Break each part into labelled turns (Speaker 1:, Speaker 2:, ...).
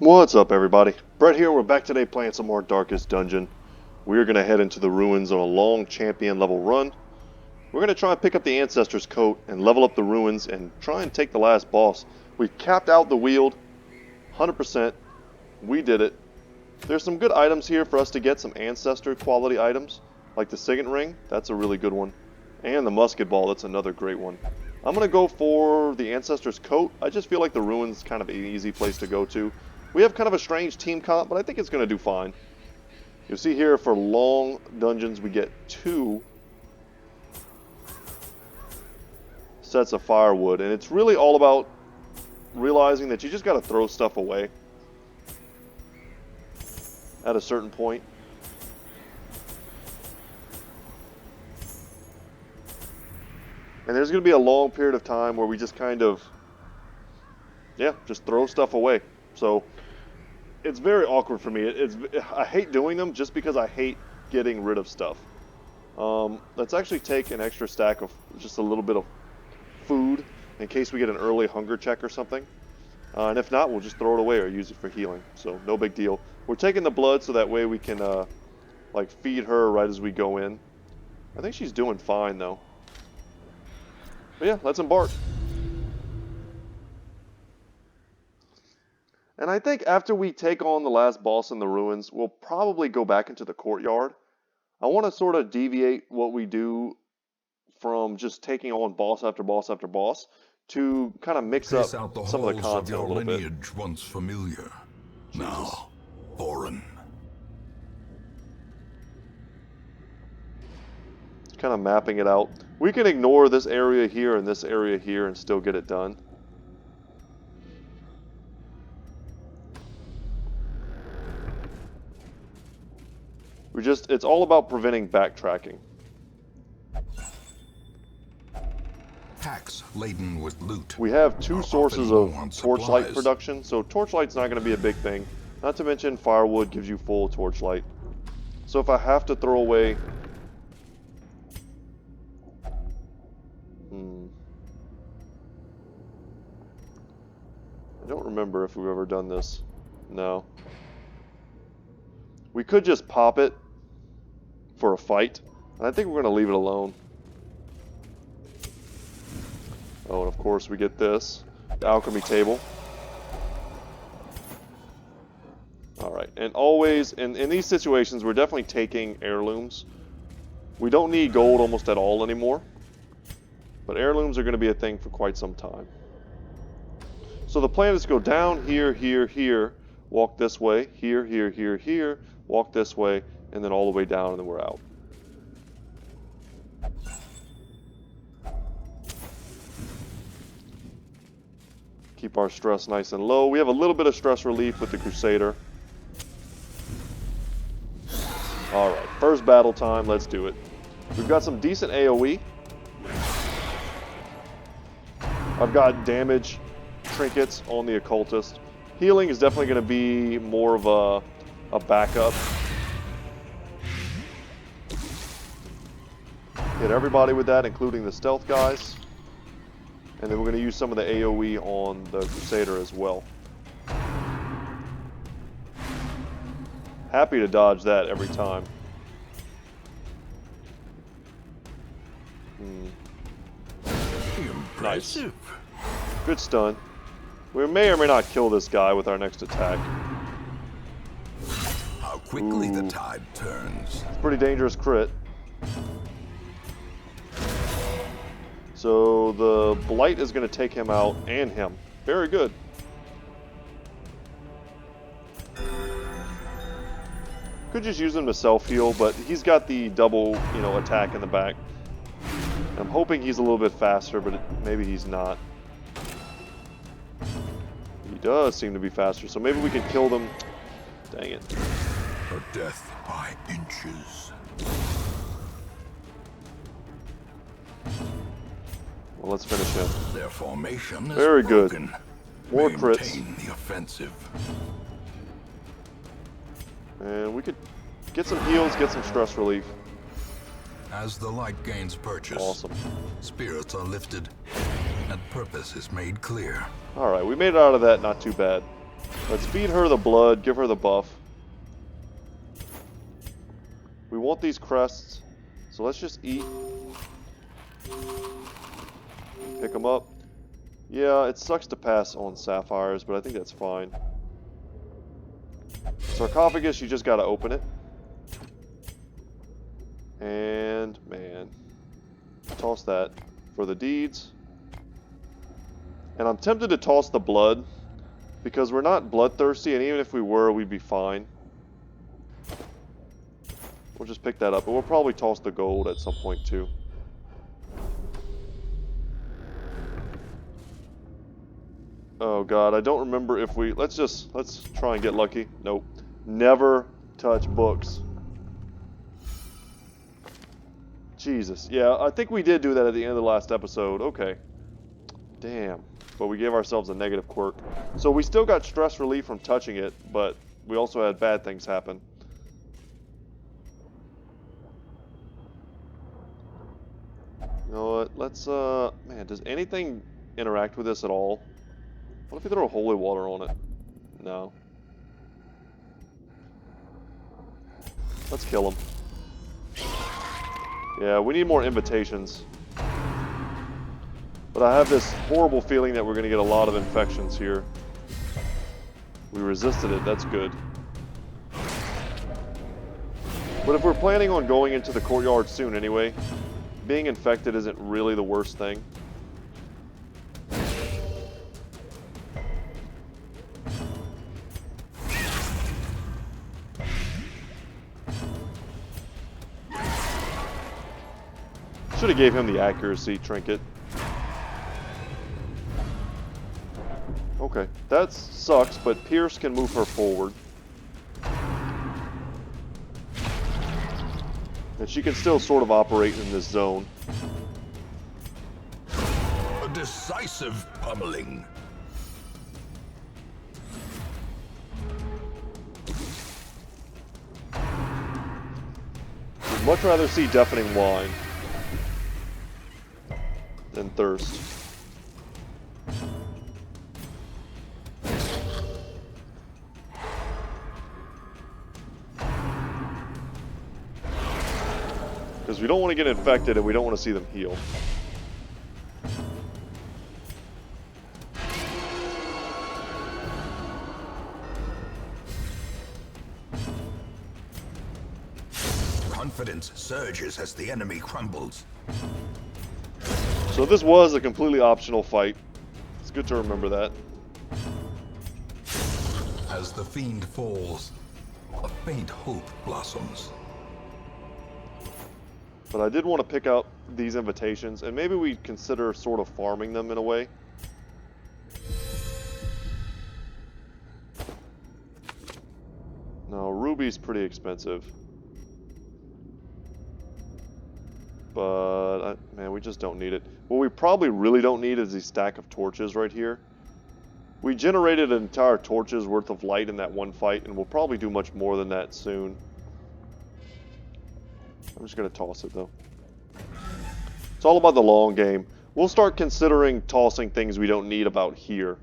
Speaker 1: What's up, everybody? Brett here. We're back today playing some more Darkest Dungeon. We're going to head into the ruins on a long champion level run. We're going to try and pick up the Ancestor's Coat and level up the ruins and try and take the last boss. We capped out the Weald, 100%. We did it. There's some good items here for us to get, some Ancestor quality items, like the Signet Ring. That's a really good one. And the Musket Ball, that's another great one. I'm going to go for the Ancestor's Coat. I just feel like the ruins is kind of an easy place to go to. We have kind of a strange team comp, but I think it's going to do fine. You'll see here for long dungeons we get 2 sets of firewood, and it's really all about realizing that you just got to throw stuff away at a certain point. And there's going to be a long period of time where we just kind of, just throw stuff away. So it's very awkward for me. I hate doing them just because I hate getting rid of stuff. Let's actually take an extra stack of just a little bit of food in case we get an early hunger check or something. And if not, we'll just throw it away or use it for healing. So no big deal. We're taking the blood so that way we can like feed her right as we go in. I think she's doing fine though. But yeah, let's embark. And I think after we take on the last boss in the ruins, we'll probably go back into the courtyard. I want to sort of deviate what we do from just taking on boss after boss after boss to kind of mix up some of the content a little bit.
Speaker 2: Once familiar, now foreign.
Speaker 1: Kind of mapping it out. We can ignore this area here and this area here and still get it done. It's all about preventing backtracking.
Speaker 2: Packs laden with loot.
Speaker 1: We have 2 sources of torchlight production, so torchlight's not going to be a big thing. Not to mention firewood gives you full torchlight. So if I have to throw away... I don't remember if we've ever done this. No. We could just pop it for a fight, and I think we're going to leave it alone. Oh, and of course we get this, the alchemy table. Alright, and always, in these situations, we're definitely taking heirlooms. We don't need gold almost at all anymore, but heirlooms are going to be a thing for quite some time. So the plan is to go down here, here, here, walk this way, here, here, here, here, walk this way, and then all the way down, and then we're out. Keep our stress nice and low. We have a little bit of stress relief with the Crusader. Alright, first battle time, let's do it. We've got some decent AoE. I've got damage trinkets on the Occultist. Healing is definitely going to be more of a backup. Hit everybody with that, including the stealth guys. And then we're going to use some of the AoE on the Crusader as well. Happy to dodge that every time.
Speaker 2: Impressive.
Speaker 1: Nice. Good stun. We may or may not kill this guy with our next attack.
Speaker 2: How quickly the tide turns.
Speaker 1: It's a pretty dangerous crit. So the Blight is going to take him out and him. Very good. Could just use him to self-heal, but he's got the double, attack in the back. I'm hoping he's a little bit faster, but maybe he's not. He does seem to be faster, so maybe we can kill them. Dang it.
Speaker 2: Her death by inches.
Speaker 1: Well, let's finish him.
Speaker 2: Their formation is
Speaker 1: very good.
Speaker 2: Broken.
Speaker 1: More
Speaker 2: Maintain
Speaker 1: crits.
Speaker 2: The offensive.
Speaker 1: And we could get some heals, get some stress relief.
Speaker 2: As the light gains purchase,
Speaker 1: Awesome.
Speaker 2: Spirits are lifted, and purpose is made clear.
Speaker 1: Alright, we made it out of that, not too bad. Let's feed her the blood, give her the buff. We want these crests, so let's just eat. Pick them up. Yeah, it sucks to pass on sapphires, but I think that's fine. Sarcophagus, you just gotta open it. And, man, toss that for the deeds. And I'm tempted to toss the blood, because we're not bloodthirsty, and even if we were, we'd be fine. We'll just pick that up, but we'll probably toss the gold at some point too. Oh god, I don't remember if we... Let's try and get lucky. Nope. Never touch books. Jesus. Yeah, I think we did do that at the end of the last episode. Okay. Damn. But we gave ourselves a negative quirk. So we still got stress relief from touching it, but we also had bad things happen. You know what? Let's, man, does anything interact with this at all? What if we throw holy water on it? No. Let's kill him. Yeah, we need more invitations. But I have this horrible feeling that we're going to get a lot of infections here. We resisted it, that's good. But if we're planning on going into the courtyard soon anyway, being infected isn't really the worst thing. Should have gave him the accuracy trinket. Okay, that sucks, but Pierce can move her forward. And she can still sort of operate in this zone.
Speaker 2: A decisive pummeling.
Speaker 1: I'd much rather see deafening whine than thirst. Because we don't want to get infected and we don't want to see them heal.
Speaker 2: Confidence surges as the enemy crumbles.
Speaker 1: So this was a completely optional fight. It's good to remember that.
Speaker 2: As the fiend falls, a faint hope blossoms.
Speaker 1: But I did want to pick up these invitations, and maybe we consider sort of farming them in a way. No, ruby's pretty expensive. But, man, we just don't need it. What we probably really don't need is the stack of torches right here. We generated an entire torch's worth of light in that one fight, and we'll probably do much more than that soon. I'm just going to toss it, though. It's all about the long game. We'll start considering tossing things we don't need about here.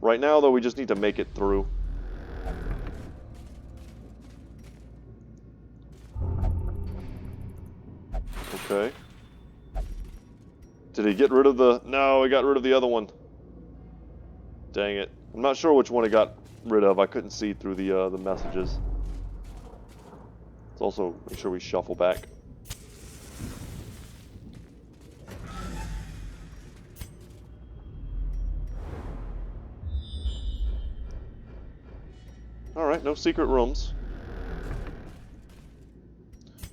Speaker 1: Right now, though, we just need to make it through. Okay. Did he get rid of the... No, he got rid of the other one. Dang it. I'm not sure which one he got rid of. I couldn't see through the messages. Let's also make sure we shuffle back. Alright, no secret rooms.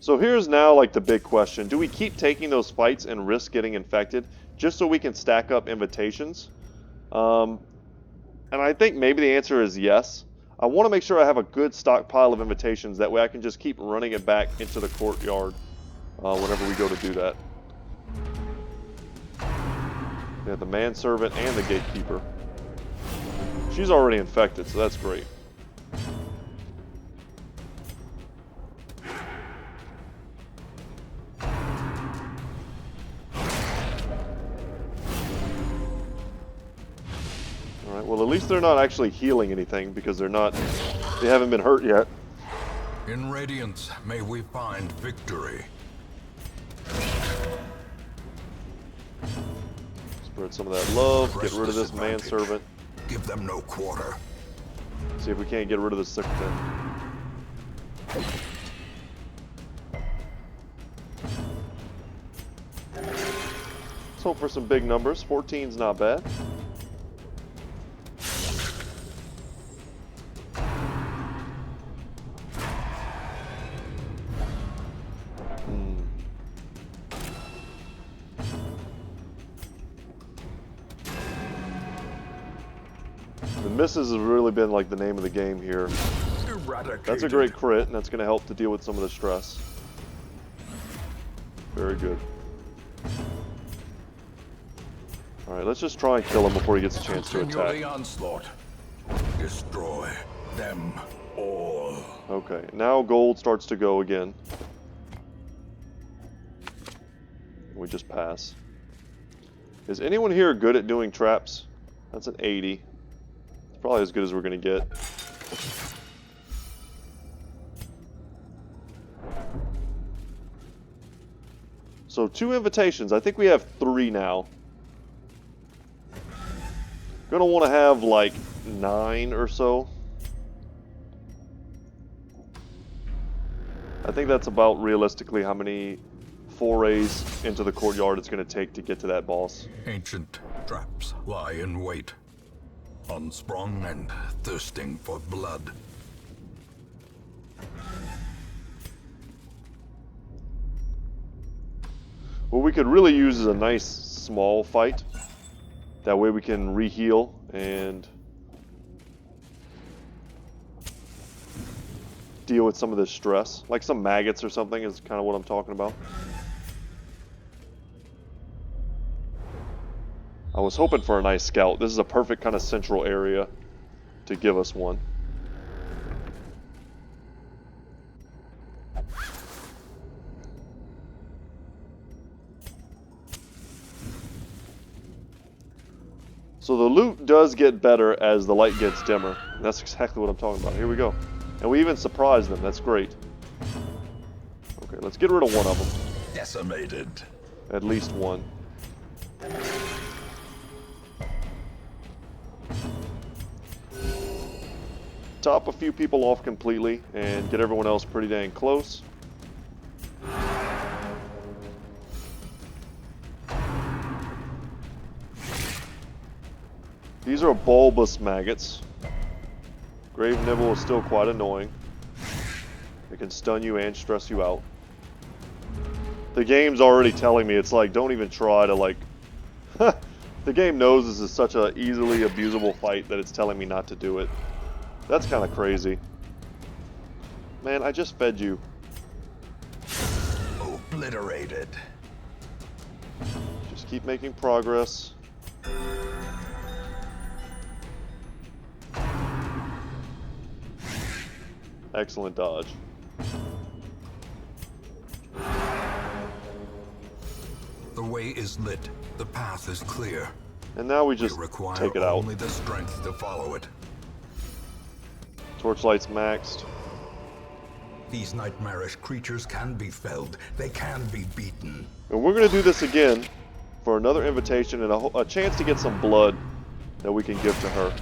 Speaker 1: So here's now like the big question. Do we keep taking those fights and risk getting infected just so we can stack up invitations? And I think maybe the answer is yes. I want to make sure I have a good stockpile of invitations. That way I can just keep running it back into the courtyard whenever we go to do that. Yeah, the manservant and the gatekeeper. She's already infected, so that's great. Alright, well at least least they're not actually healing anything because they haven't been hurt yet.
Speaker 2: In Radiance, may we find victory.
Speaker 1: Spread some of that love. Get
Speaker 2: Press
Speaker 1: rid of this
Speaker 2: advantage.
Speaker 1: manservant.
Speaker 2: Give them no quarter.
Speaker 1: See if we can't get rid of the sycophant. Let's hope for some big numbers. 14's not bad. The misses has really been like the name of the game here. That's a great crit, and that's going to help to deal with some of the stress. Very good. Alright, let's just try and kill him before he gets a chance to
Speaker 2: Continue
Speaker 1: attack.
Speaker 2: the onslaught. Destroy them all.
Speaker 1: Okay, now gold starts to go again. We just pass. Is anyone here good at doing traps? That's an 80. It's probably as good as we're going to get. So 2 invitations. I think we have 3 now. Gonna want to have like 9 or so. I think that's about realistically how many forays into the courtyard it's going to take to get to that boss.
Speaker 2: Ancient traps lie in wait, unsprung and thirsting for blood.
Speaker 1: What we could really use is a nice small fight. That way we can re-heal and deal with some of this stress. Like some maggots or something is kind of what I'm talking about. I was hoping for a nice scout. This is a perfect kind of central area to give us one. So the loot does get better as the light gets dimmer. And that's exactly what I'm talking about. Here we go. And we even surprised them. That's great. Okay, let's get rid of one of them.
Speaker 2: Decimated.
Speaker 1: At least one. Top a few people off completely and get everyone else pretty dang close. These are bulbous maggots. Grave Nibble is still quite annoying. It can stun you and stress you out. The game's already telling me, it's like, don't even try to like... The game knows this is such a easily abusable fight that it's telling me not to do it. That's kind of crazy. Man, I just fed you.
Speaker 2: Obliterated.
Speaker 1: Just keep making progress. Excellent dodge.
Speaker 2: The way is lit. The path is clear.
Speaker 1: And now we just
Speaker 2: We require
Speaker 1: take it out.
Speaker 2: only the strength to follow it.
Speaker 1: Torchlight's maxed.
Speaker 2: These nightmarish creatures can be felled. They can be beaten.
Speaker 1: And we're going to do this again for another invitation and a chance to get some blood that we can give to her.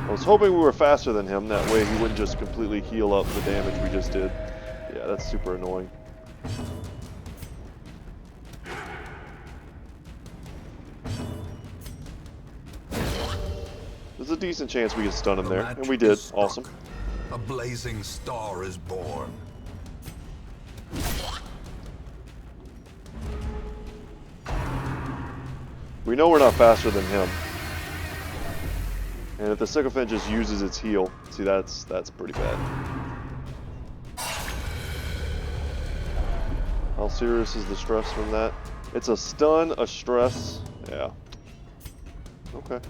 Speaker 1: I was hoping we were faster than him, that way he wouldn't just completely heal up the damage we just did. Yeah, that's super annoying. There's a decent chance we can stun him there, and we did. Awesome.
Speaker 2: A blazing star is born.
Speaker 1: We know we're not faster than him. And if the sycophant just uses its heal, see, that's pretty bad. How serious is the stress from that? It's a stun, a stress. Yeah. Okay.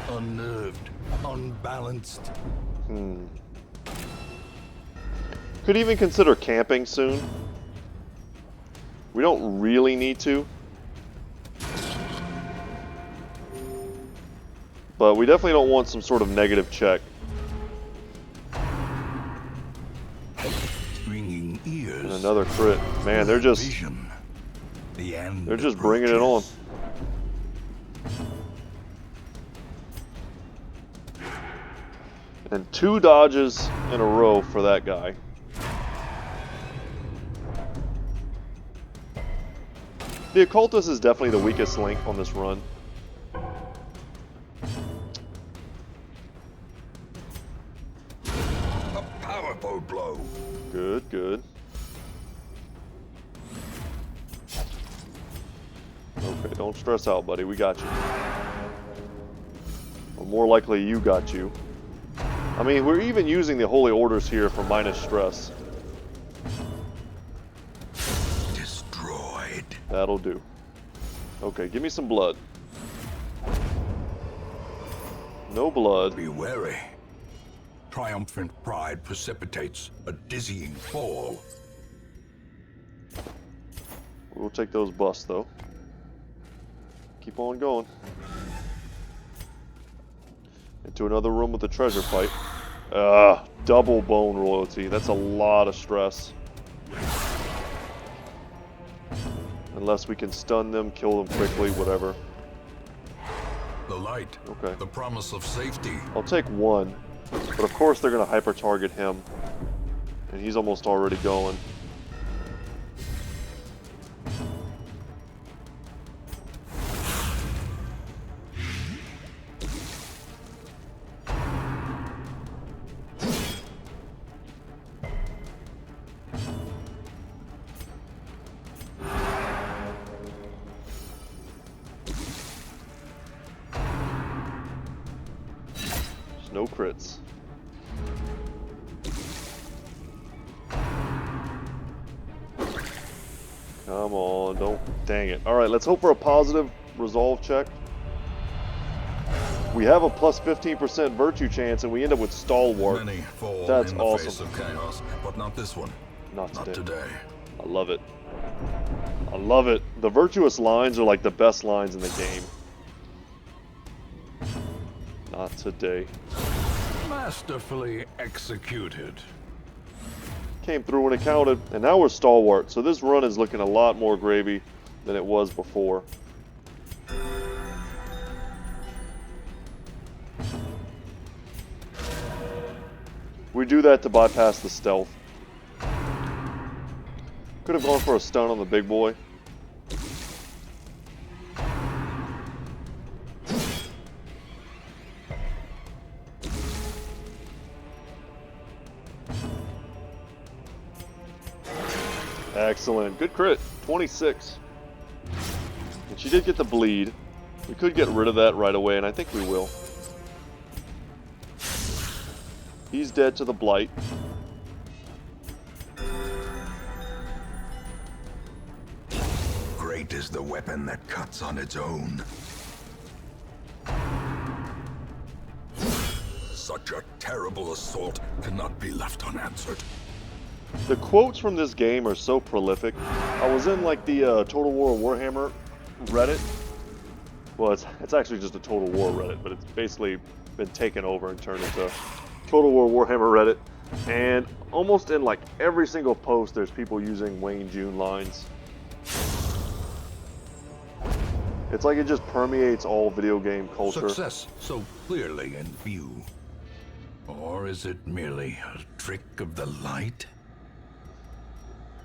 Speaker 2: Unnerved, unbalanced.
Speaker 1: Could even consider camping soon. We don't really need to. But we definitely don't want some sort of negative check.
Speaker 2: Ringing ears.
Speaker 1: And another crit. Man, they're just...
Speaker 2: Vision. The end
Speaker 1: They're just bringing it on. And 2 dodges in a row for that guy. The occultist is definitely the weakest link on this run.
Speaker 2: A powerful blow.
Speaker 1: Good, good. Okay, don't stress out, buddy. We got you. Or more likely, you got you. I mean, we're even using the holy orders here for minus stress.
Speaker 2: Destroyed.
Speaker 1: That'll do. Okay, give me some blood. No blood.
Speaker 2: Be wary. Triumphant pride precipitates a dizzying fall.
Speaker 1: We'll take those busts, though. Keep on going. Into another room with the treasure fight. Double bone royalty. That's a lot of stress. Unless we can stun them, kill them quickly, whatever.
Speaker 2: The light.
Speaker 1: Okay.
Speaker 2: The promise of safety.
Speaker 1: I'll take one. But of course they're going to hyper-target him. And he's almost already going. No crits. Come on, don't... Dang it. Alright, let's hope for a positive resolve check. We have a plus 15% virtue chance, and we end up with stalwart.
Speaker 2: Many fall
Speaker 1: That's
Speaker 2: in the
Speaker 1: awesome.
Speaker 2: face of chaos, but not this one.
Speaker 1: Not
Speaker 2: today.
Speaker 1: I love it. I love it. The virtuous lines are like the best lines in the game. Not today.
Speaker 2: Masterfully executed.
Speaker 1: Came through when it counted, and now we're stalwart, so this run is looking a lot more gravy than it was before. We do that to bypass the stealth. Could have gone for a stun on the big boy. Excellent. Good crit. 26. And she did get the bleed. We could get rid of that right away, and I think we will. He's dead to the blight.
Speaker 2: Great is the weapon that cuts on its own. Such a terrible assault cannot be left unanswered.
Speaker 1: The quotes from this game are so prolific. I was in like the Total War Warhammer Reddit. Well, it's actually just a Total War Reddit, but it's basically been taken over and turned into Total War Warhammer Reddit. And almost in like every single post, there's people using Wayne June lines. It's like it just permeates all video game culture.
Speaker 2: Success so clearly in view. Or is it merely a trick of the light?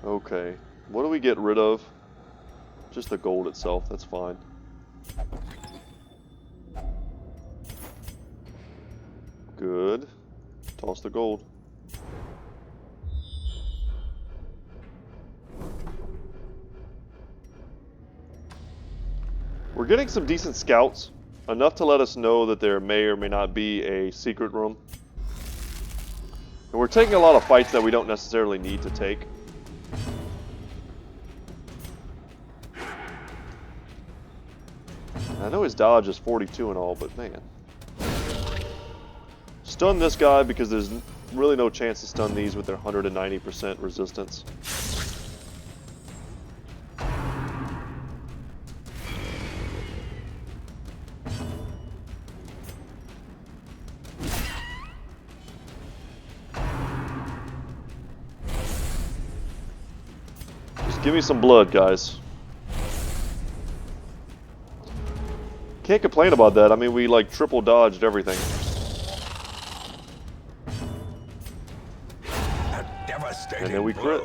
Speaker 1: Okay, what do we get rid of? Just the gold itself, that's fine. Good. Toss the gold. We're getting some decent scouts, enough to let us know that there may or may not be a secret room. And we're taking a lot of fights that we don't necessarily need to take. I know his dodge is 42 and all, but man. Stun this guy because there's really no chance to stun these with their 190% resistance. Just give me some blood, guys. Can't complain about that. I mean, we like triple dodged everything. And then we crit.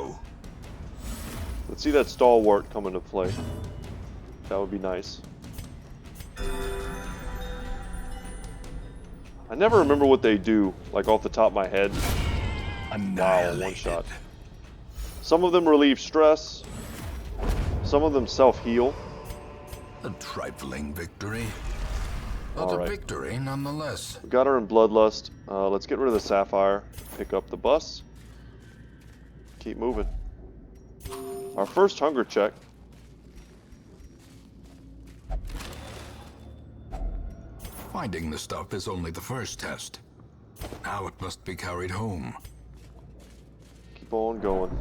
Speaker 1: Let's see that stalwart come into play. That would be nice. I never remember what they do, like off the top of my head. Wow, one shot. Some of them relieve stress. Some of them self-heal.
Speaker 2: A trifling victory, but a victory nonetheless.
Speaker 1: We got her in Bloodlust. Let's get rid of the Sapphire. Pick up the bus. Keep moving. Our first hunger check.
Speaker 2: Finding the stuff is only the first test. Now it must be carried home.
Speaker 1: Keep on going.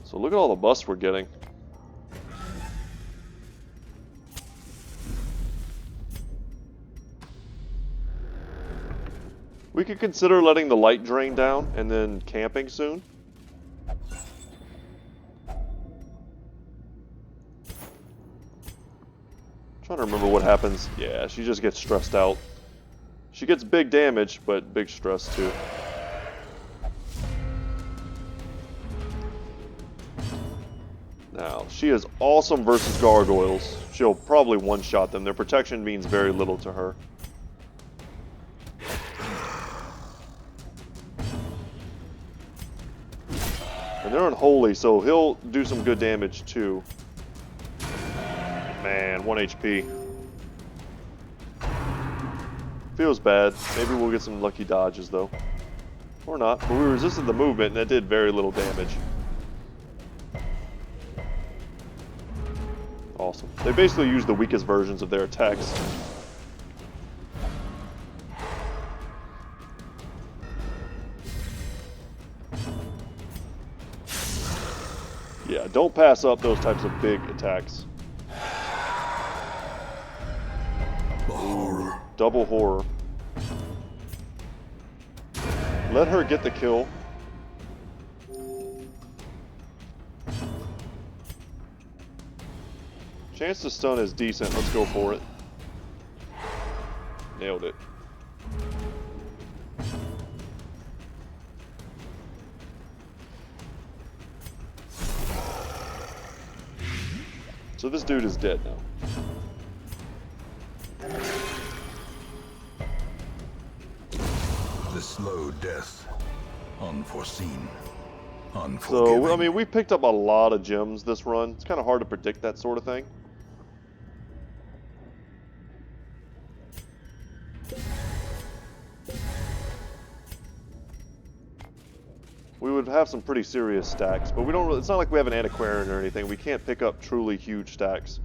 Speaker 1: So look at all the busts we're getting. We could consider letting the light drain down and then camping soon. Trying to remember what happens. Yeah, she just gets stressed out. She gets big damage, but big stress too. Now, she is awesome versus gargoyles. She'll probably one-shot them. Their protection means very little to her. And they're unholy, so he'll do some good damage too. Man, 1 HP. Feels bad. Maybe we'll get some lucky dodges though. Or not. But we resisted the movement and that did very little damage. Awesome. They basically use the weakest versions of their attacks. Yeah, don't pass up those types of big attacks.
Speaker 2: Horror.
Speaker 1: Double horror. Let her get the kill. Chance to stun is decent. Let's go for it. Nailed it. So this dude is dead now.
Speaker 2: The slow death. Unforeseen. Unforgiving.
Speaker 1: So, I mean, we picked up a lot of gems this run. It's kind of hard to predict that sort of thing. We would have some pretty serious stacks, but we don't really, it's not like we have an antiquarian or anything. We can't pick up truly huge stacks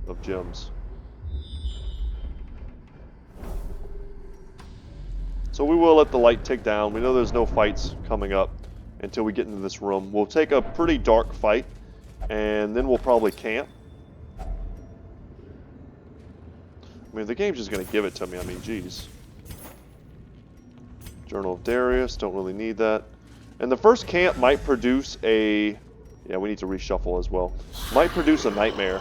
Speaker 1: of gems. So we will let the light tick down. We know there's no fights coming up until we get into this room. We'll take a pretty dark fight, and then we'll probably camp. I mean, the game's just going to give it to me. I mean, geez. Journal of Darius, don't really need that. And the first camp might produce a... Yeah, we need to reshuffle as well. Might produce a nightmare.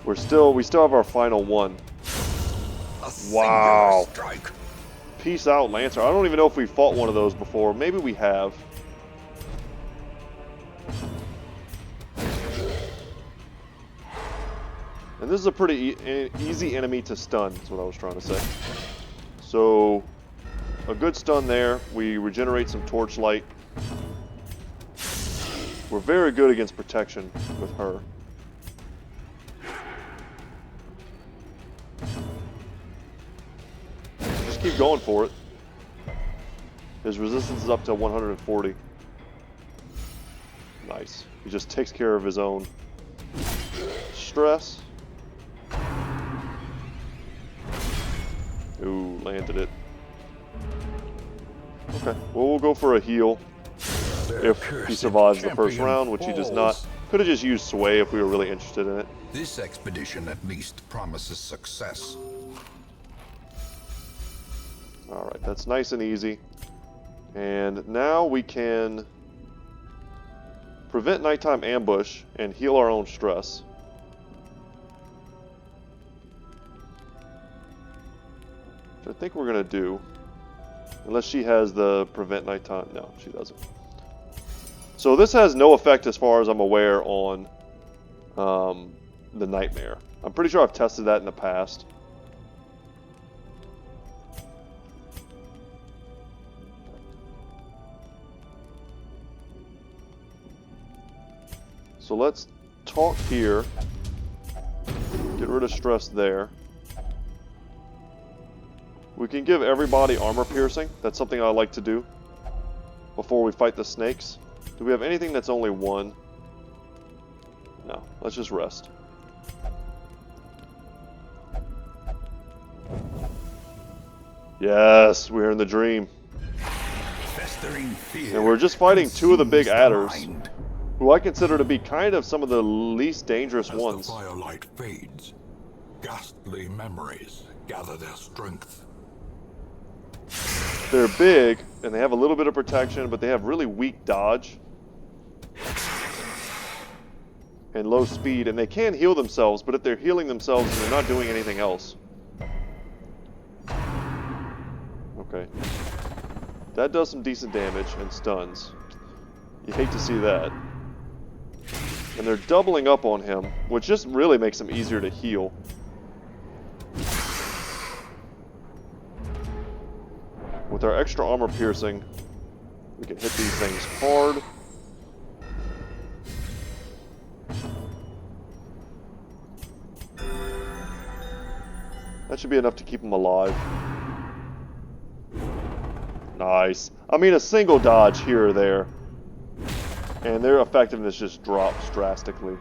Speaker 1: We still have our final one. Wow.
Speaker 2: Strike.
Speaker 1: Peace out, Lancer. I don't even know if we fought one of those before. Maybe we have. And this is a pretty easy enemy to stun, is what I was trying to say. So, a good stun there. We regenerate some torchlight. We're very good against protection with her. Just keep going for it. His resistance is up to 140. Nice. He just takes care of his own stress. landed it. Okay, well, we'll go for a heal if he survives the first round, which he does not. Could have just used Sway if we were really interested in it.
Speaker 2: This expedition at least promises success.
Speaker 1: Alright, that's nice and easy. And now we can prevent nighttime ambush and heal our own stress. Which I think we're going to do. Unless she has the prevent nighttime. No, she doesn't. So this has no effect as far as I'm aware on the nightmare. I'm pretty sure I've tested that in the past. So let's talk here. Get rid of stress there. We can give everybody armor piercing. That's something I like to do before we fight the snakes. Do we have anything that's only one? No. Let's just rest. Yes, we're in the dream.
Speaker 2: Festering fear
Speaker 1: and we're just fighting two of the big adders, who I consider to be kind of some of the least dangerous ones.
Speaker 2: As the firelight fades, ghastly memories gather their strength.
Speaker 1: They're big, and they have a little bit of protection, but they have really weak dodge and low speed, and they can heal themselves, but if they're healing themselves and they're not doing anything else. Okay. That does some decent damage and stuns. You hate to see that. And they're doubling up on him, which just really makes him easier to heal. With our extra armor piercing, we can hit these things hard. That should be enough to keep them alive. Nice. I mean, a single dodge here or there, and their effectiveness just drops drastically.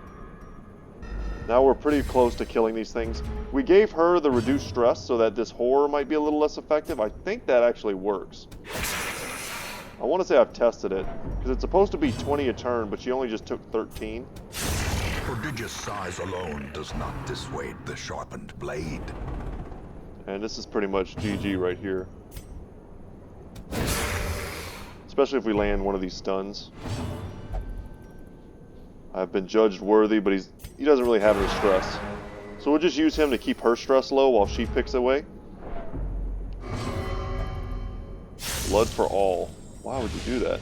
Speaker 1: Now we're pretty close to killing these things. We gave her the reduced stress so that this horror might be a little less effective. I think that actually works. I want to say I've tested it, because it's supposed to be 20 a turn, but she only just took 13.
Speaker 2: Prodigious size alone does not dissuade the sharpened blade.
Speaker 1: And this is pretty much GG right here. Especially if we land one of these stuns. I've been judged worthy, but he doesn't really have any stress. So we'll just use him to keep her stress low while she picks away. Blood for all. Why would you do that?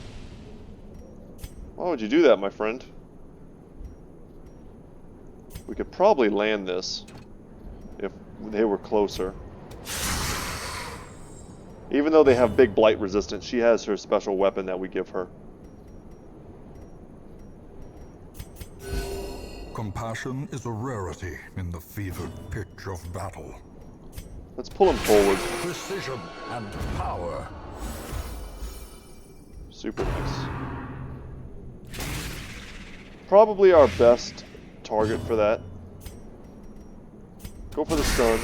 Speaker 1: Why would you do that, my friend? We could probably land this if they were closer. Even though they have big blight resistance, she has her special weapon that we give her.
Speaker 2: Compassion is a rarity in the fevered pitch of battle.
Speaker 1: Let's pull him forward.
Speaker 2: Precision and power.
Speaker 1: Super nice. Probably our best target for that. Go for the stun.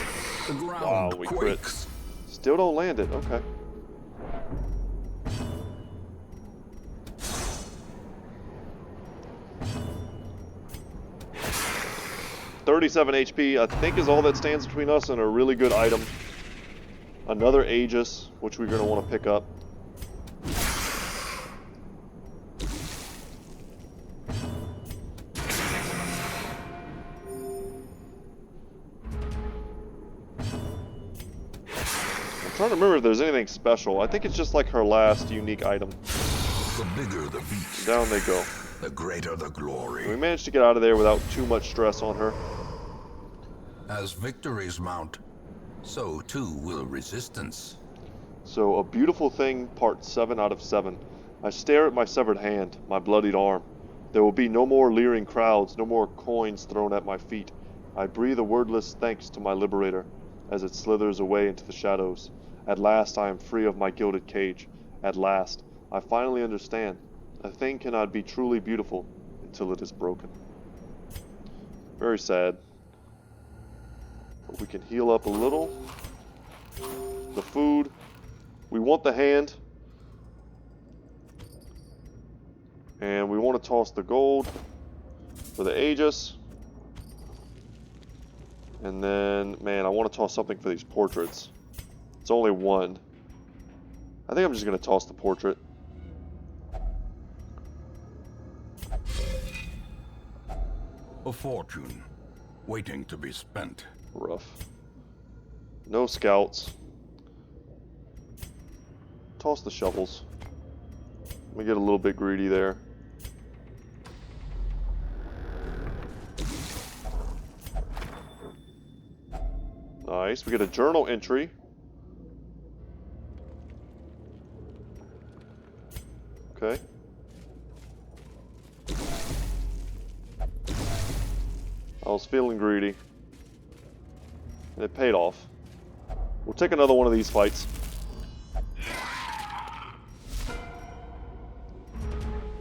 Speaker 2: The ground
Speaker 1: Wow, we crit.
Speaker 2: quakes.
Speaker 1: Still don't land it. Okay. $37 HP, I think, is all that stands between us and a really good item. Another Aegis, which we're going to want to pick up. I'm trying to remember if there's anything special. I think it's just like her last unique item.
Speaker 2: The bigger the beast,
Speaker 1: Down they go.
Speaker 2: the greater the glory.
Speaker 1: We managed to get out of there without too much stress on her.
Speaker 2: As victories mount, so too will resistance.
Speaker 1: So, A Beautiful Thing, Part 7 out of 7. I stare at my severed hand, my bloodied arm. There will be no more leering crowds, no more coins thrown at my feet. I breathe a wordless thanks to my liberator as it slithers away into the shadows. At last I am free of my gilded cage. At last, I finally understand. A thing cannot be truly beautiful until it is broken. Very sad. But we can heal up a little. the food. We want the hand. And we want to toss the gold for the Aegis. And then, man, I want to toss something for these portraits. It's only one. I think I'm just going to toss the portrait.
Speaker 2: A fortune, waiting to be spent.
Speaker 1: Rough. No scouts. Toss the shovels. Let me get a little bit greedy there. Nice. We get a journal entry. Okay. I was feeling greedy. And it paid off. We'll take another one of these fights.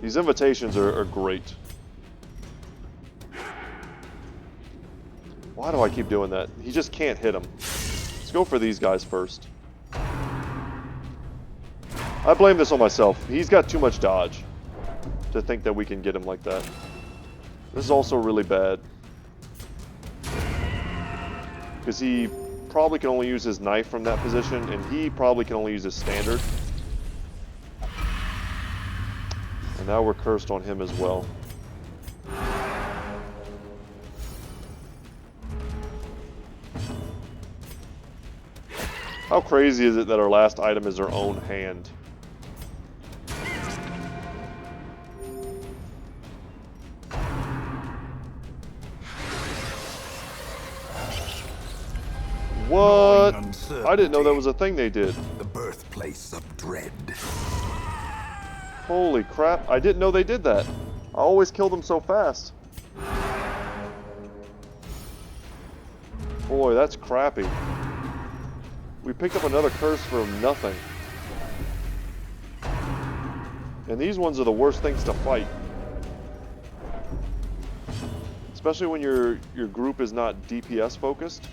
Speaker 1: These invitations are great. Why do I keep doing that? He just can't hit him. Let's go for these guys first. I blame this on myself. He's got too much dodge to think that we can get him like that. This is also really bad. Because he probably can only use his knife from that position, and he probably can only use his standard. And now we're cursed on him as well. How crazy is it that our last item is our own hand? What? I didn't know that was a thing they did.
Speaker 2: The birthplace of dread.
Speaker 1: Holy crap, I didn't know they did that. I always kill them so fast. Boy, that's crappy. We picked up another curse for nothing. And these ones are the worst things to fight. Especially when your group is not DPS focused.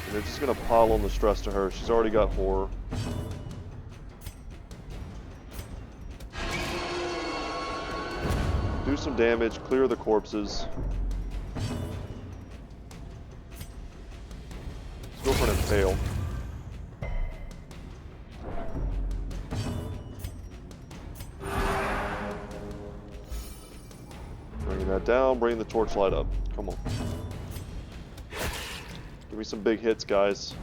Speaker 1: And they're just gonna pile on the stress to her. She's already got horror. Do some damage, clear the corpses. Let's go for an impale. Bringing that down, bringing the torchlight up. Come on. Give me some big hits, guys.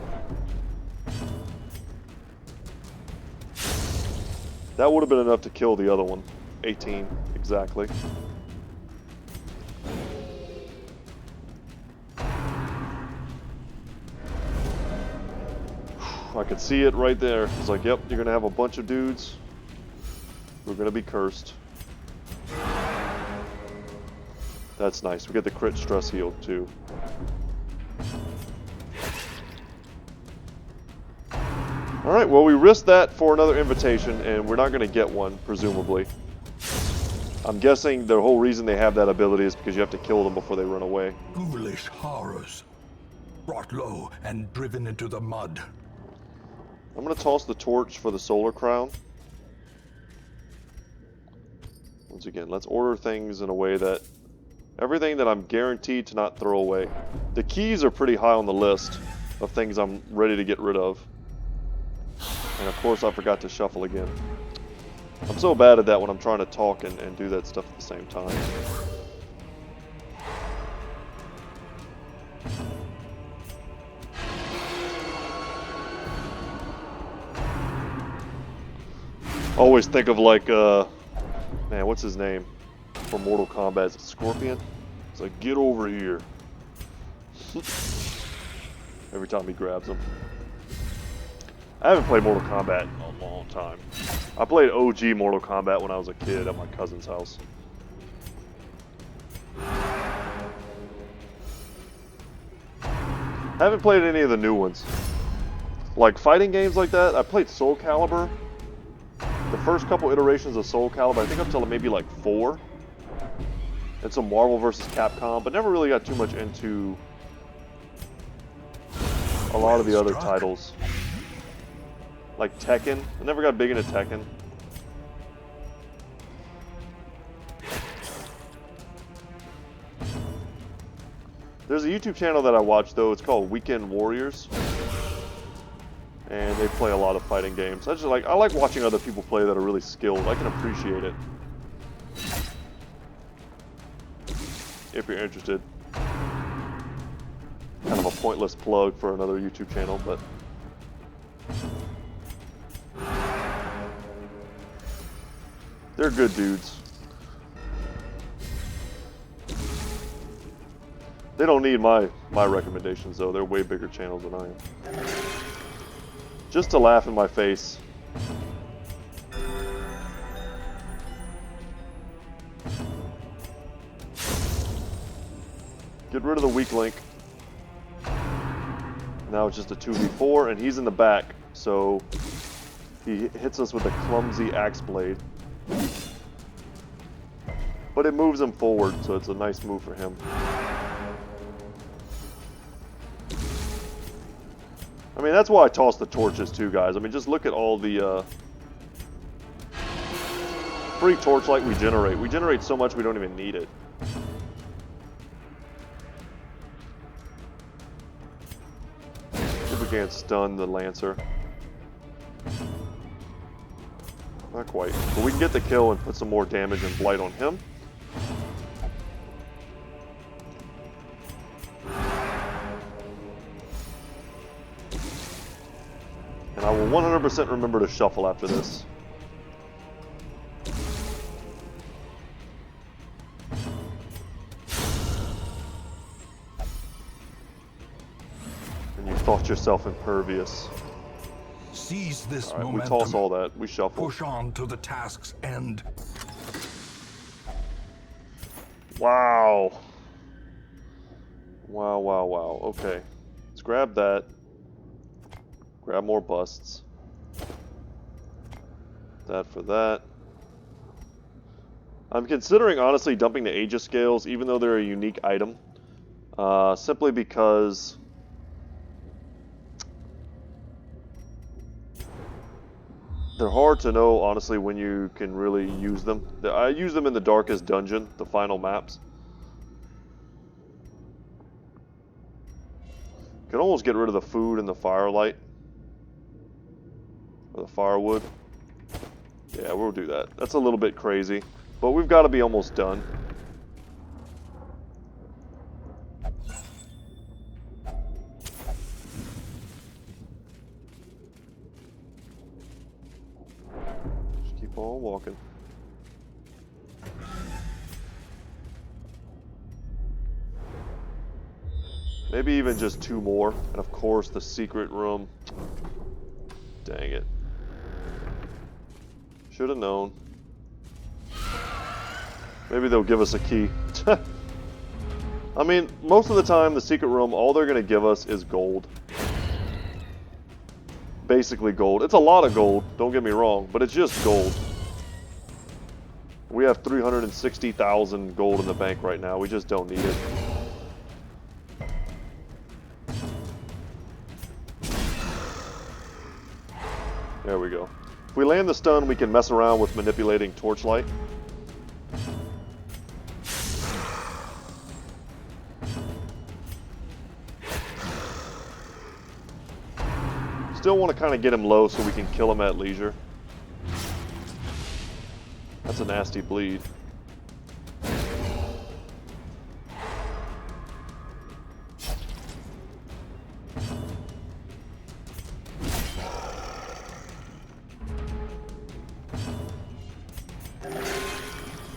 Speaker 1: That would have been enough to kill the other one. 18, exactly. I could see it right there. It's like, yep, you're gonna have a bunch of dudes. We're gonna be cursed. That's nice. We get the crit stress healed too. Alright, well we risked that for another invitation, and we're not going to get one, presumably. I'm guessing the whole reason they have that ability is because you have to kill them before they run away.
Speaker 2: Ghoulish horrors, brought low and driven into the mud.
Speaker 1: I'm going to toss the torch for the solar crown. Once again, let's order things in a way that... everything that I'm guaranteed to not throw away. The keys are pretty high on the list of things I'm ready to get rid of. And of course I forgot to shuffle again. I'm so bad at that when I'm trying to talk and do that stuff at the same time. Always think of like, man, what's his name from Mortal Kombat? Is it Scorpion? It's like, get over here. Every time he grabs him. I haven't played Mortal Kombat in a long time. I played OG Mortal Kombat when I was a kid at my cousin's house. I haven't played any of the new ones. Like fighting games like that, I played Soul Calibur. The first couple iterations of Soul Calibur, I think up till maybe like 4. and some Marvel vs. Capcom, but never really got too much into a lot of the other titles. Like Tekken. I never got big into Tekken. There's a YouTube channel that I watch though, it's called Weekend Warriors. And they play a lot of fighting games. I like watching other people play that are really skilled. I can appreciate it. If you're interested. Kind of a pointless plug for another YouTube channel, but they're good dudes. They don't need my recommendations though. They're way bigger channels than I am. Just to laugh in my face. Get rid of the weak link. Now it's just a 2v4 and he's in the back, so he hits us with a clumsy axe blade. But it moves him forward, so it's a nice move for him. I mean, that's why I toss the torches too, guys. I mean, just look at all the free torchlight we generate. We generate so much we don't even need it. If we can't stun the Lancer. Not quite. But we can get the kill and put some more damage and blight on him. And I will 100% remember to shuffle after this. And you thought yourself impervious.
Speaker 2: Seize this
Speaker 1: All right,
Speaker 2: momentum.
Speaker 1: we toss all that. We shuffle.
Speaker 2: Push on to the task's end.
Speaker 1: Wow. Wow, wow, wow. Okay. Let's grab that. Grab more busts. That for that. I'm considering, honestly, dumping the Aegis scales, even though they're a unique item. Simply because they're hard to know, honestly, when you can really use them. I use them in the Darkest Dungeon, the final maps. Can almost get rid of the food and the firelight. Or the firewood. Yeah, we'll do that. That's a little bit crazy. But we've got to be almost done. Just keep on walking. Maybe even just 2 more. And of course the secret room. Dang it. Should have known. Maybe they'll give us a key. I mean, most of the time, the secret room, all they're going to give us is gold. Basically gold. It's a lot of gold, don't get me wrong, but it's just gold. We have 360,000 gold in the bank right now. We just don't need it. There we go. If we land the stun, we can mess around with manipulating torchlight. Still want to kind of get him low so we can kill him at leisure. That's a nasty bleed.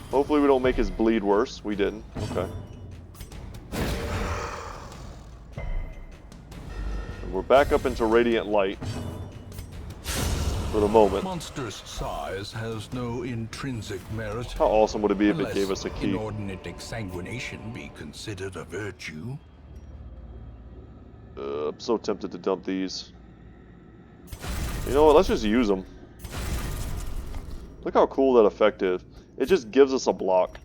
Speaker 1: Hopefully we don't make his bleed worse. We didn't. Okay. And we're back up into radiant light. For the moment.
Speaker 2: Monstrous size has no intrinsic merit.
Speaker 1: How awesome would it be if it gave us a key?
Speaker 2: Inordinate exsanguination be considered a virtue.
Speaker 1: I'm so tempted to dump these. You know what? Let's just use them. Look how cool that effect is. It just gives us a block.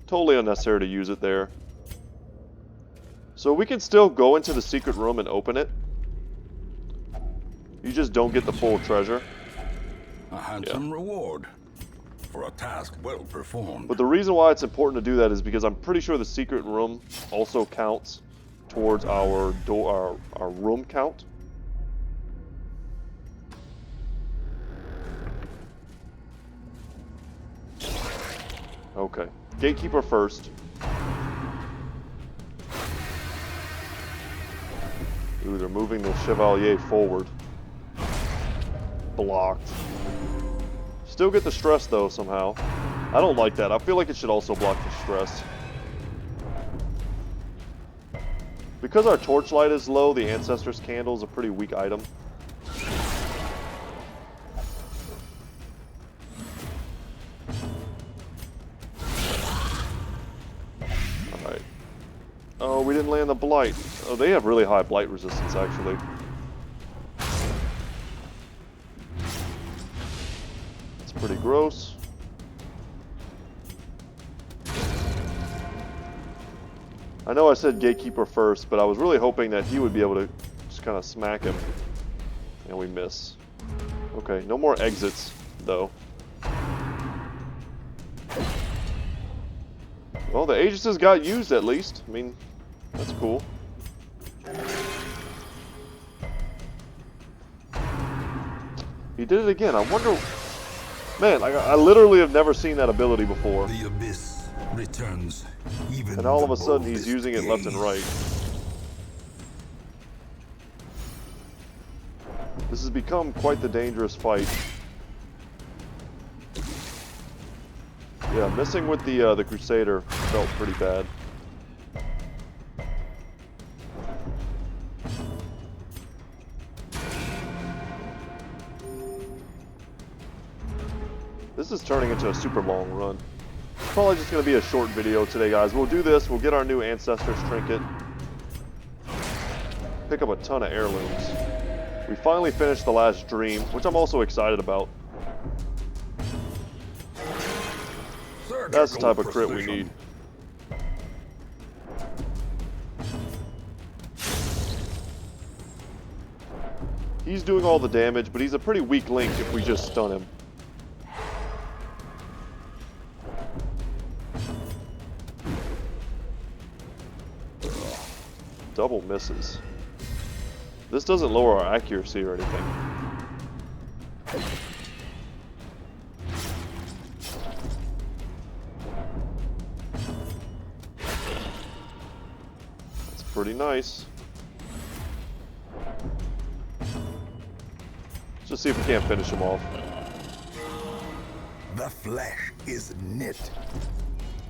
Speaker 1: Totally unnecessary to use it there. So we can still go into the secret room and open it. You just don't get the full treasure.
Speaker 2: A handsome reward for a task well performed.
Speaker 1: But the reason why it's important to do that is because I'm pretty sure the secret room also counts towards our door, our room count. Okay, gatekeeper first. Ooh, they're moving the Chevalier forward. Blocked. Still get the stress though somehow. I don't like that. I feel like it should also block the stress. Because our torchlight is low, the Ancestor's Candle is a pretty weak item. Alright. Oh, we didn't land the Blight. Oh, they have really high Blight resistance, actually. It's pretty gross. I know I said Gatekeeper first, but I was really hoping that he would be able to just kind of smack him. And we miss. Okay, no more exits, though. Well, the Aegis's got used at least. I mean, that's cool. He did it again. I wonder... Man, I literally have never seen that ability before.
Speaker 2: The abyss returns, even
Speaker 1: And all of a sudden he's using it left and right. This has become quite the dangerous fight. Yeah, missing with the Crusader felt pretty bad. This is turning into a super long run. It's probably just going to be a short video today, guys. We'll do this. We'll get our new Ancestor's Trinket. Pick up a ton of heirlooms. We finally finished the last dream, which I'm also excited about. That's the type of crit we need. He's doing all the damage, but he's a pretty weak link if we just stun him. Double misses. This doesn't lower our accuracy or anything. That's pretty nice. Let's just see if we can't finish him off.
Speaker 2: The flesh is knit.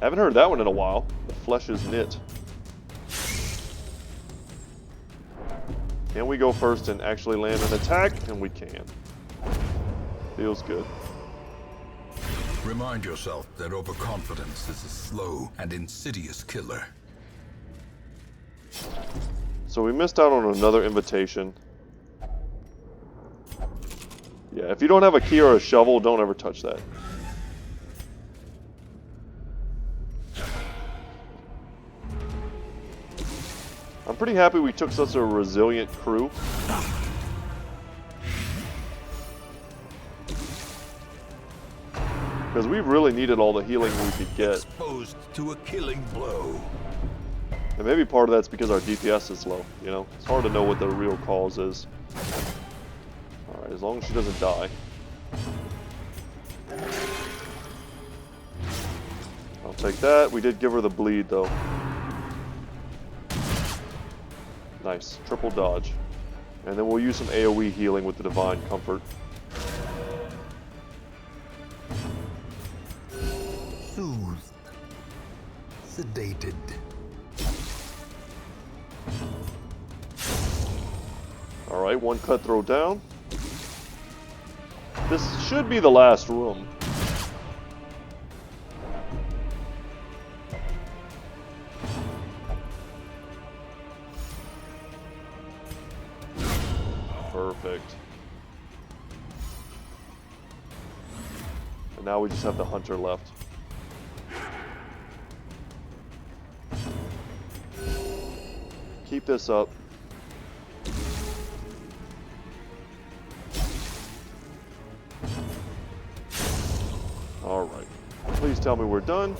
Speaker 1: Haven't heard that one in a while. The flesh is knit. Can we go first and actually land an attack? And we can. Feels good.
Speaker 2: Remind yourself that overconfidence is a slow and insidious killer.
Speaker 1: So we missed out on another invitation. Yeah, if you don't have a key or a shovel, don't ever touch that. I'm pretty happy we took such a resilient crew. Because we really needed all the healing we could get.
Speaker 2: Exposed to a killing blow.
Speaker 1: And maybe part of that's because our DPS is low, you know? It's hard to know what the real cause is. Alright, as long as she doesn't die. I'll take that. We did give her the bleed, though. Nice. Triple dodge. And then we'll use some AoE healing with the Divine Comfort.
Speaker 2: Soothed. Sedated.
Speaker 1: Alright, one cutthroat down. This should be the last room. Perfect. And now we just have the hunter left. Keep this up. Alright. Please tell me we're done.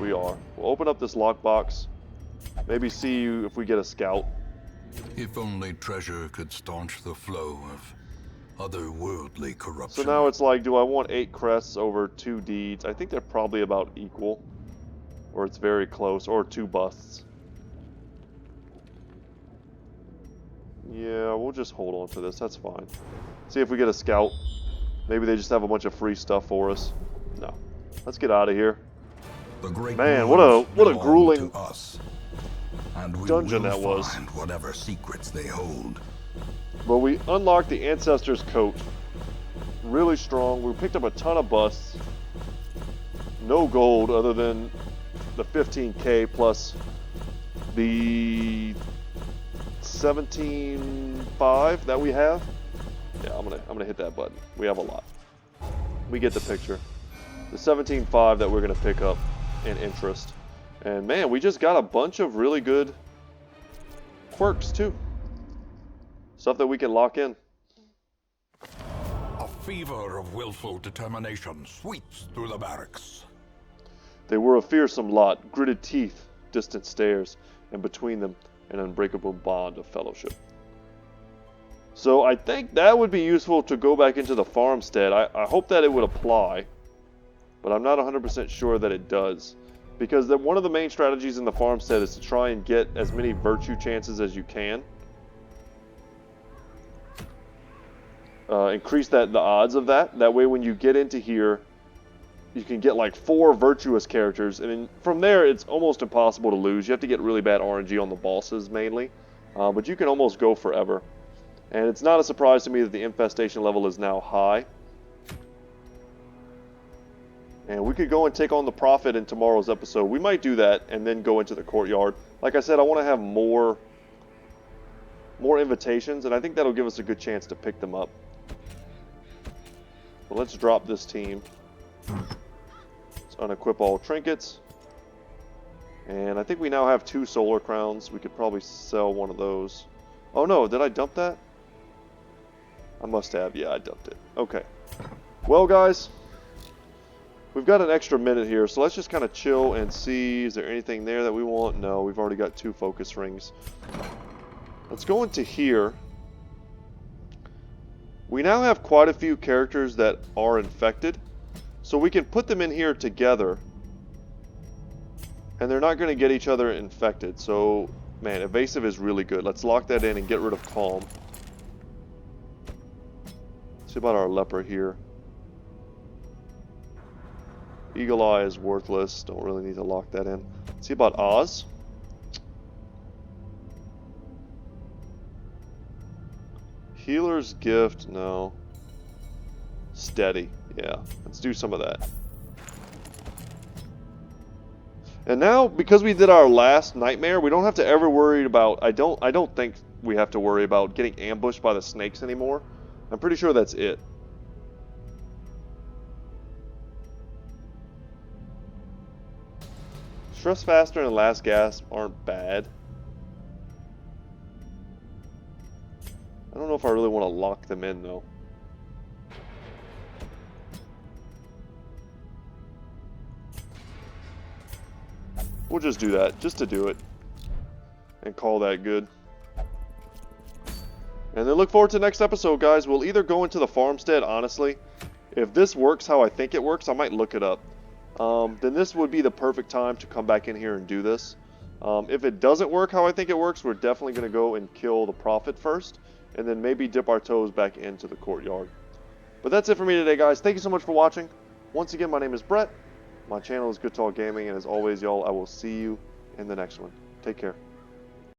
Speaker 1: We are. We'll open up this lockbox. Maybe see if we get a scout.
Speaker 2: If only treasure could staunch the flow of otherworldly corruption.
Speaker 1: So now it's like, do I want 8 crests over 2 deeds? I think they're probably about equal. Or it's very close. Or 2 busts. Yeah, we'll just hold on to this. That's fine. See if we get a scout. Maybe they just have a bunch of free stuff for us. No. Let's get out of here.
Speaker 2: The great
Speaker 1: Man, what a grueling
Speaker 2: to us, and we
Speaker 1: dungeon
Speaker 2: will
Speaker 1: that was.
Speaker 2: Find whatever secrets they hold.
Speaker 1: But we unlocked the Ancestor's Coat. Really strong. We picked up a ton of busts. No gold other than the 15k plus the 17.5 that we have. Yeah, I'm gonna hit that button. We have a lot. We get the picture. The 17.5 that we're gonna pick up in interest. And man, we just got a bunch of really good quirks too. Stuff that we can lock in.
Speaker 2: A fever of willful determination sweeps through the barracks.
Speaker 1: They were a fearsome lot, gritted teeth, distant stares, and between them an unbreakable bond of fellowship. So I think that would be useful to go back into the farmstead. I hope that it would apply, but I'm not 100% sure that it does. Because one of the main strategies in the farmstead is to try and get as many virtue chances as you can. Increase the odds of that. That way when you get into here, you can get like 4 virtuous characters. And then from there, it's almost impossible to lose. You have to get really bad RNG on the bosses mainly. But you can almost go forever. And it's not a surprise to me that the infestation level is now high. And we could go and take on the Prophet in tomorrow's episode. We might do that and then go into the courtyard. Like I said, I want to have more invitations, and I think that'll give us a good chance to pick them up. Well, let's drop this team. Let's unequip all trinkets. And I think we now have 2 solar crowns. We could probably sell one of those. Oh no, did I dump that? I must have. Yeah, I dumped it. Okay. Well, guys, we've got an extra minute here, so let's just kind of chill and see. Is there anything there that we want? No, we've already got 2 focus rings. Let's go into here. We now have quite a few characters that are infected, so we can put them in here together, and they're not going to get each other infected. So, man, evasive is really good. Let's lock that in and get rid of calm. See about our leper here. Eagle Eye is worthless. Don't really need to lock that in. See about Oz. Healer's Gift, no. Steady, yeah. Let's do some of that. And now, because we did our last nightmare, we don't have to ever worry about. I don't think we have to worry about getting ambushed by the snakes anymore. I'm pretty sure that's it. Stress Faster and Last Gasp aren't bad. I don't know if I really want to lock them in, though. We'll just do that, just to do it. And call that good. And then look forward to the next episode, guys. We'll either go into the farmstead, honestly. If this works how I think it works, I might look it up. Then this would be the perfect time to come back in here and do this. If it doesn't work how I think it works, we're definitely going to go and kill the Prophet first. And then maybe dip our toes back into the courtyard. But that's it for me today, guys. Thank you so much for watching. Once again, my name is Brett. My channel is Goodtalk Gaming. And as always, y'all, I will see you in the next one. Take care.